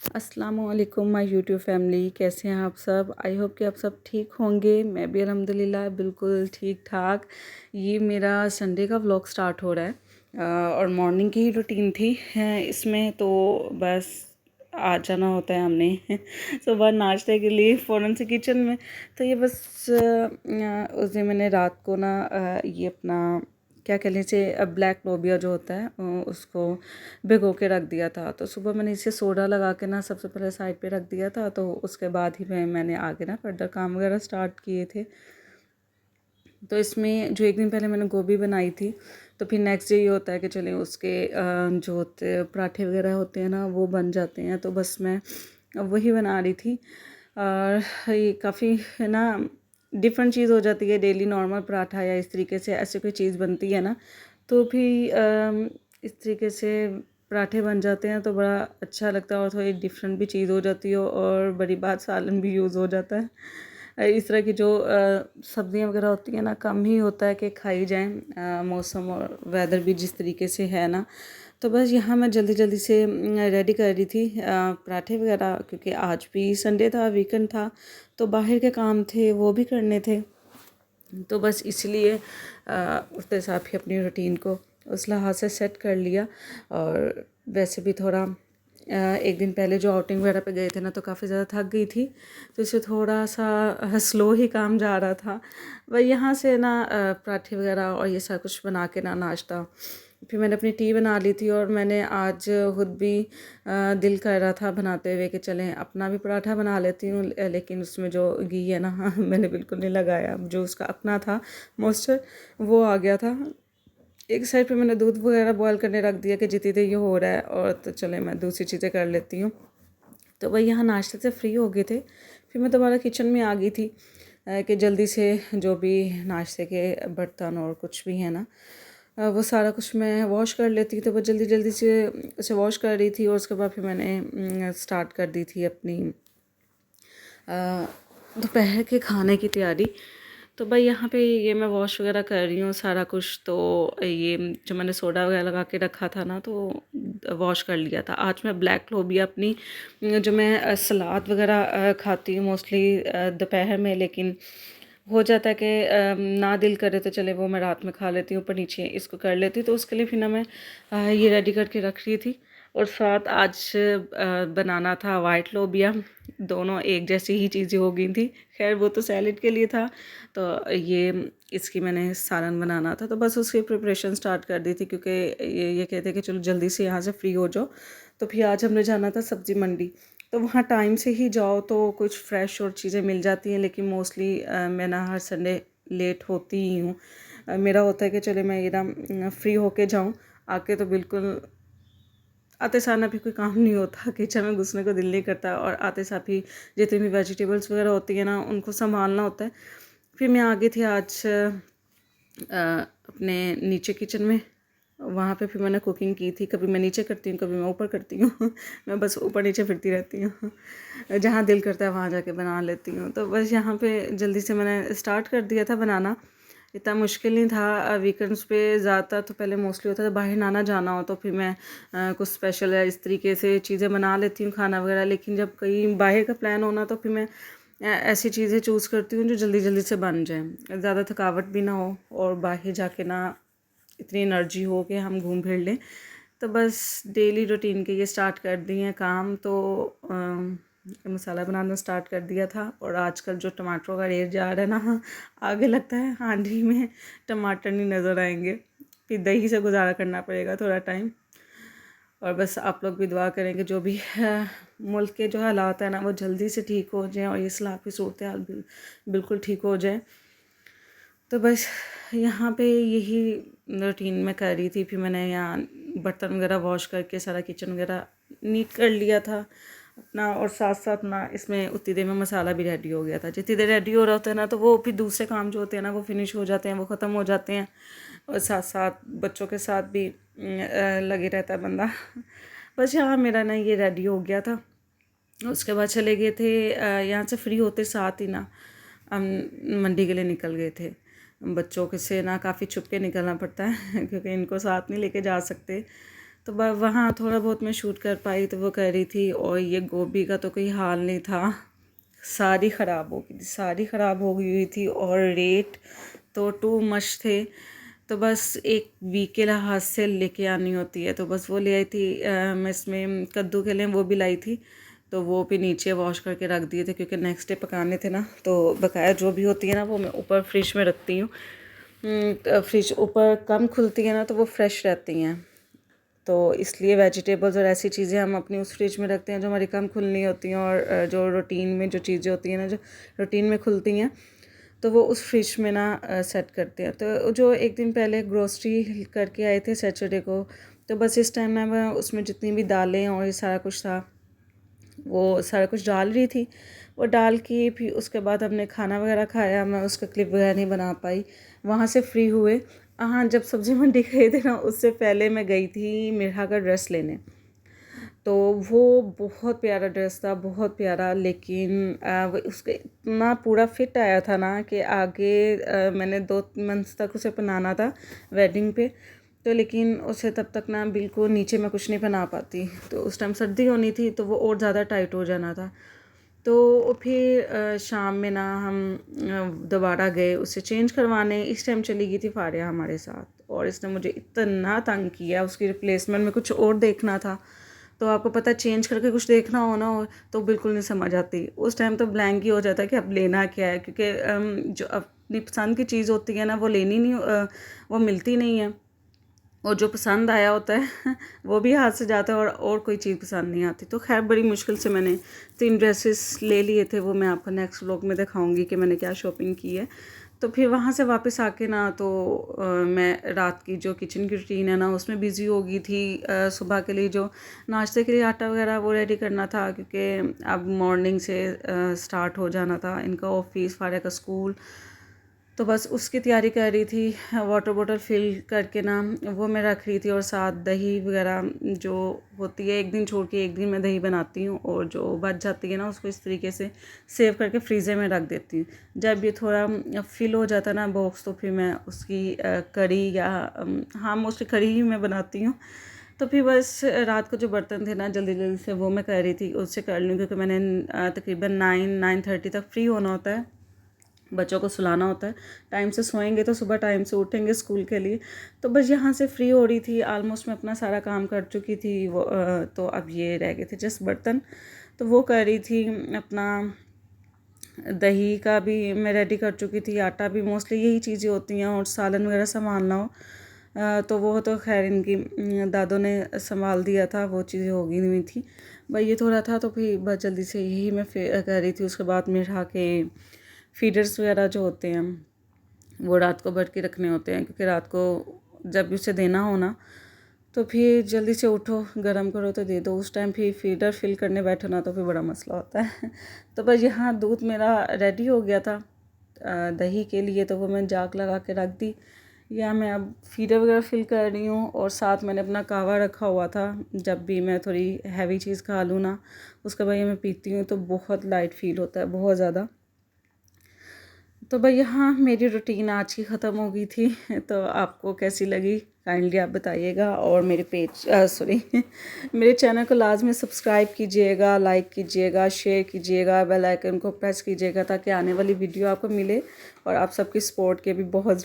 अस्सलाम वालेकुम my YouTube family, कैसे हैं आप सब। आई होप कि आप सब ठीक होंगे। मैं भी अल्हम्दुलिल्लाह बिल्कुल ठीक ठाक। ये मेरा संडे का व्लॉग स्टार्ट हो रहा है और मॉर्निंग की ही रूटीन थी इसमें। तो बस आ जाना होता है हमने सुबह नाश्ते के लिए फ़ौरन से किचन में। तो ये बस उस दिन मैंने रात को ना ये अपना क्या कह लीजिए ब्लैक लोबिया जो होता है उसको भिगो के रख दिया था। तो सुबह मैंने इसे सोडा लगा के ना सबसे पहले साइड पे रख दिया था। तो उसके बाद ही मैंने आगे ना फर्दर काम वगैरह स्टार्ट किए थे। तो इसमें जो एक दिन पहले मैंने गोभी बनाई थी, तो फिर नेक्स्ट डे ये होता है कि चलिए उसके जो होते पराठे वगैरह होते हैं ना वो बन जाते हैं। तो बस मैं वही बना रही थी। और ये काफ़ी है ना डिफरेंट चीज़ हो जाती है। डेली नॉर्मल पराठा या इस तरीके से ऐसी कोई चीज़ बनती है ना, तो फिर इस तरीके से पराठे बन जाते हैं तो बड़ा अच्छा लगता है। और थोड़ी डिफरेंट भी चीज़ हो जाती है और बड़ी बात सालन भी यूज़ हो जाता है। इस तरह की जो सब्ज़ियाँ वगैरह होती हैं ना, कम ही होता है कि खाई जाएँ। मौसम और वेदर भी जिस तरीके से है ना, तो बस यहाँ मैं जल्दी जल्दी से रेडी कर रही थी पराठे वगैरह, क्योंकि आज भी संडे था, वीकेंड था, तो बाहर के काम थे वो भी करने थे। तो बस इसलिए उसके साथ ही अपनी रूटीन को उस लिहाज से सेट कर लिया। और वैसे भी थोड़ा एक दिन पहले जो आउटिंग वगैरह पे गए थे ना, तो काफ़ी ज़्यादा थक गई थी, तो इससे थोड़ा सा स्लो ही काम जा रहा था। वह यहाँ से ना पराठे वगैरह और ये सब कुछ बना के ना नाश्ता, फिर मैंने अपनी टी बना ली थी। और मैंने आज खुद भी दिल कर रहा था बनाते हुए कि चलें अपना भी पराठा बना लेती हूँ, लेकिन उसमें जो घी है ना मैंने बिल्कुल नहीं लगाया। जो उसका अपना था मॉइस्चर वो आ गया था। एक साइड पे मैंने दूध वगैरह बॉयल करने रख दिया कि जितनी देर ये हो रहा है, और तो चले मैं दूसरी चीज़ें कर लेती हूँ। तो वही यहाँ नाश्ते से फ्री हो गए थे, फिर मैं दोबारा किचन में आ गई थी कि जल्दी से जो भी नाश्ते के बर्तन और कुछ भी है ना वो सारा कुछ मैं वॉश कर लेती। तो वो जल्दी जल्दी से उसे वॉश कर रही थी और उसके बाद फिर मैंने स्टार्ट कर दी थी अपनी दोपहर के खाने की तैयारी। तो भाई यहाँ पे ये मैं वॉश वगैरह कर रही हूँ सारा कुछ। तो ये जो मैंने सोडा वगैरह लगा के रखा था ना, तो वॉश कर लिया था। आज मैं ब्लैक लोबिया अपनी जो मैं सलाद वगैरह खाती हूँ मोस्टली दोपहर में, लेकिन हो जाता है कि ना दिल करे तो चले वो मैं रात में खा लेती हूँ, ऊपर नीचे इसको कर लेती हूँ। तो उसके लिए फिर ना मैं ये रेडी करके रख रही थी। और साथ आज बनाना था वाइट लोबिया। दोनों एक जैसी ही चीज़ें हो गई थी। खैर वो तो सैलेड के लिए था, तो ये इसकी मैंने सालन बनाना था। तो बस उसकी प्रिपरेशन स्टार्ट कर दी थी, क्योंकि ये कहते कि चलो जल्दी से यहाँ से फ्री हो जाओ। तो फिर आज हमने जाना था सब्ज़ी मंडी, तो वहाँ टाइम से ही जाओ तो कुछ फ्रेश और चीज़ें मिल जाती हैं। लेकिन मोस्टली मैं ना हर संडे लेट होती ही हूँ। मेरा होता है कि चले मैं ये ना फ्री होके जाऊँ, आके तो बिल्कुल आते सार ना भी कोई काम नहीं होता, किचन में घुसने को दिल नहीं करता। और आते साथ ही जितनी भी वेजिटेबल्स वगैरह होती है ना उनको संभालना होता है। फिर मैं आ गई थी आज अपने नीचे किचन में। वहाँ पे फिर मैंने कुकिंग की थी। कभी मैं नीचे करती हूँ, कभी मैं ऊपर करती हूँ मैं बस ऊपर नीचे फिरती रहती हूँ जहाँ दिल करता है वहाँ जाके बना लेती हूँ। तो बस यहाँ पे जल्दी से मैंने स्टार्ट कर दिया था बनाना। इतना मुश्किल नहीं था। वीकेंड्स पे ज़्यादातर तो पहले मोस्टली होता था बाहर ना जाना हो, तो फिर मैं कुछ स्पेशल है इस तरीके से चीज़ें बना लेती हूँ खाना वगैरह। लेकिन जब कहीं बाहर का प्लान होना, तो फिर मैं ऐसी चीज़ें चूज़ करती हूँ जो जल्दी जल्दी से बन जाए, ज़्यादा थकावट भी ना हो और बाहर जाके ना इतनी एनर्जी हो कि हम घूम फिर लें। तो बस डेली रूटीन के ये स्टार्ट कर दिए हैं काम। तो मसाला बनाना स्टार्ट कर दिया था। और आजकल जो टमाटरों का रेट जा रहा है ना, आगे लगता है हांडी में टमाटर नहीं नज़र आएंगे। फिर दही से गुजारा करना पड़ेगा थोड़ा टाइम। और बस आप लोग भी दुआ करें कि जो भी मुल्क के जो हालात है ना वो जल्दी से ठीक हो जाएं और इस्लाह की सूरत हाल बिल्कुल ठीक हो जाए। तो बस यहाँ पे यही रूटीन में कर रही थी। फिर मैंने यहाँ बर्तन वगैरह वॉश करके सारा किचन वगैरह नीट कर लिया था अपना। और साथ साथ ना इसमें उतनी देर में मसाला भी रेडी हो गया था। जितनी देर रेडी हो रहा होता है ना, तो वो फिर दूसरे काम जो होते हैं ना वो फिनिश हो जाते हैं, वो ख़त्म हो जाते हैं। और साथ साथ बच्चों के साथ भी लगे रहता है बंदा बस यहाँ मेरा ना ये रेडी हो गया था। उसके बाद चले गए थे यहाँ से फ्री होते साथ ही ना हम मंडी के लिए निकल गए थे। बच्चों के से ना काफ़ी छुप के निकलना पड़ता है क्योंकि इनको साथ नहीं लेके जा सकते। तो वहाँ थोड़ा बहुत मैं शूट कर पाई। तो वो कह रही थी और ये गोभी का तो कोई हाल नहीं था, सारी ख़राब हो गई थी, सारी ख़राब हो गई हुई थी और रेट तो टू मच थे। तो बस एक वीक के लिहाज से लेके आनी होती है, तो बस वो ले आई थी। मैं इसमें कद्दू के लिए वो भी लाई थी, तो वो भी नीचे वॉश करके रख दिए थे क्योंकि नेक्स्ट डे पकाने थे ना। तो बकाया जो भी होती है ना वो मैं ऊपर फ्रिज में रखती हूँ। फ्रिज ऊपर कम खुलती है ना तो वो फ्रेश रहती हैं, तो इसलिए वेजिटेबल्स और ऐसी चीज़ें हम अपनी उस फ्रिज में रखते हैं जो हमारी कम खुलनी होती हैं, और जो रूटीन में जो चीज़ें होती हैं ना जो रूटीन में खुलती हैं तो वो उस फ्रिज में ना सेट करते हैं। तो जो एक दिन पहले ग्रोसरी करके आए थे सैटरडे को, तो बस इस टाइम मैं उसमें जितनी भी दालें और ये सारा कुछ था वो सारा कुछ डाल रही थी। वो डाल के फिर उसके बाद हमने खाना वगैरह खाया। मैं उसका क्लिप वगैरह नहीं बना पाई। वहाँ से फ्री हुए, हाँ जब सब्ज़ी मंडी गए थे ना उससे पहले मैं गई थी मिरहा का ड्रेस लेने। तो वो बहुत प्यारा ड्रेस था, बहुत प्यारा, लेकिन वो उसके इतना पूरा फिट आया था ना कि आगे मैंने 2 मंथ्स तक उसे पहनाना था वेडिंग पे। तो लेकिन उसे तब तक ना बिल्कुल नीचे मैं कुछ नहीं पहना पाती, तो उस टाइम सर्दी होनी थी तो वो और ज़्यादा टाइट हो जाना था। तो फिर शाम में ना हम दोबारा गए उसे चेंज करवाने। इस टाइम चली गई थी फारिया हमारे साथ, और इसने मुझे इतना तंग किया, उसकी रिप्लेसमेंट में कुछ और देखना था। तो आपको पता है चेंज करके कुछ देखना होना हो तो बिल्कुल नहीं समझ आती। उस टाइम तो ब्लैंक ही हो जाता है कि अब लेना क्या है, क्योंकि जो अपनी पसंद की चीज़ होती है ना वो लेनी नहीं, वो मिलती नहीं है, और जो पसंद आया होता है वो भी हाथ से जाता है, और कोई चीज़ पसंद नहीं आती। तो खैर बड़ी मुश्किल से मैंने 3 ड्रेसेस ले लिए थे, वो मैं आपको नेक्स्ट व्लॉग में दिखाऊंगी कि मैंने क्या शॉपिंग की है। तो फिर वहाँ से वापस आके ना तो मैं रात की जो किचन की रूटीन है ना उसमें बिज़ी हो गई थी। सुबह के लिए जो नाश्ते के लिए आटा वगैरह वो रेडी करना था, क्योंकि अब मॉर्निंग से स्टार्ट हो जाना था इनका ऑफिस, फारिया का स्कूल। तो बस उसकी तैयारी कर रही थी। वाटर बॉटल फिल करके ना वो मैं रख रही थी, और साथ दही वगैरह जो होती है एक दिन छोड़ के एक दिन मैं दही बनाती हूँ, और जो बच जाती है ना उसको इस तरीके से सेव करके फ्रीज़र में रख देती हूँ। जब ये थोड़ा फिल हो जाता है ना बॉक्स तो फिर मैं उसकी कड़ी या हाँ मोस्टली कड़ी ही मैं बनाती हूँ। तो फिर बस रात को जो बर्तन थे ना जल्दी जल्दी से वो मैं कर रही थी, उससे कर लूँ, क्योंकि मैंने तकरीबन 9-9:30 तक फ्री होना होता है। बच्चों को सुलाना होता है, टाइम से सोएंगे तो सुबह टाइम से उठेंगे स्कूल के लिए। तो बस यहाँ से फ्री हो रही थी, ऑलमोस्ट मैं अपना सारा काम कर चुकी थी। वो तो अब ये रह गए थे जस्ट बर्तन, तो वो कर रही थी। अपना दही का भी मैं रेडी कर चुकी थी, आटा भी, मोस्टली यही चीज़ें होती हैं, और सालन वगैरह संभालना हो तो वो तो खैर इनकी दादों ने संभाल दिया था, वो चीज़ें हो गई हुई थी। भाई ये थोड़ा था तो फिर बस जल्दी से यही मैं कर रही थी। उसके बाद मिठा के फीडर्स वगैरह जो होते हैं वो रात को भर के रखने होते हैं, क्योंकि रात को जब भी उसे देना हो ना तो फिर जल्दी से उठो गरम करो तो दे दो। उस टाइम फिर फीडर फिल करने बैठो ना तो फिर बड़ा मसला होता है। तो बस यहाँ दूध मेरा रेडी हो गया था दही के लिए, तो वो मैं जाग लगा के रख दी। या मैं अब फीडर वगैरह फिल कर रही हूँ, और साथ मैंने अपना कहवा रखा हुआ था। जब भी मैं थोड़ी हैवी चीज़ खा लूँ ना उसके बाद मैं पीती हूँ तो बहुत लाइट फील होता है, बहुत ज़्यादा। तो भाई हाँ मेरी रूटीन आज की ख़त्म हो गई थी। तो आपको कैसी लगी काइंडली आप बताइएगा, और मेरे सॉरी मेरे चैनल को लाजमी सब्सक्राइब कीजिएगा, लाइक कीजिएगा, शेयर कीजिएगा, बेल आइकन को प्रेस कीजिएगा ताकि आने वाली वीडियो आपको मिले। और आप सबकी सपोर्ट के भी बहुत